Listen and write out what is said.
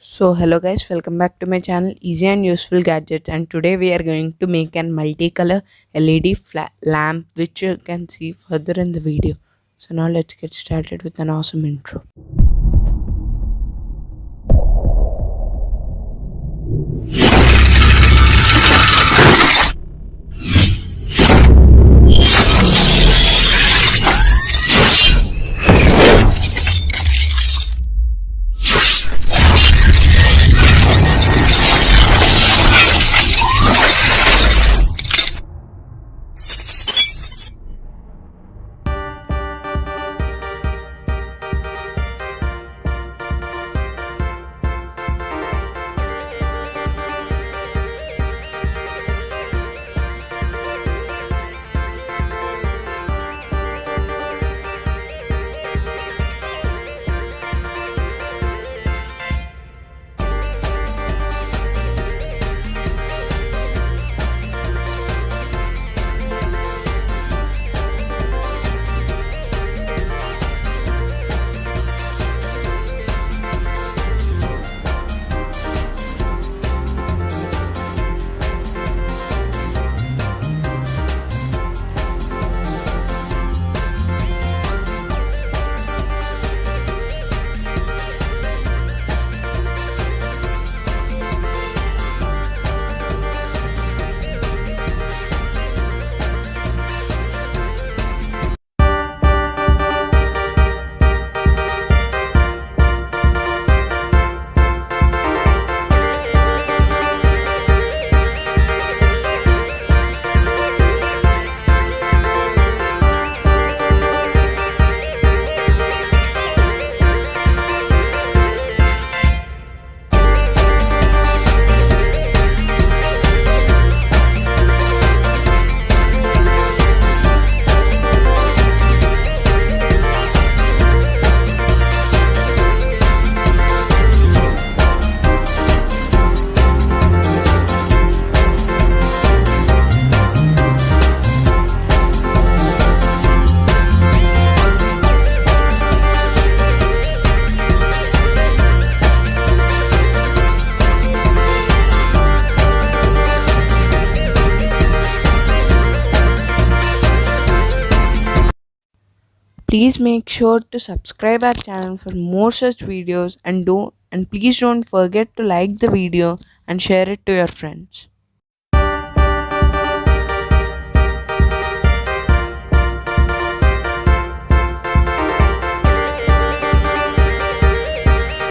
So hello guys, welcome back to my channel Easy and Useful Gadgets, and today we are going to make an multicolor LED lamp which you can see further in the video. So now let's get started with an awesome intro. Please make sure to subscribe our channel for more such videos, and please don't forget to like the video and share it to your friends.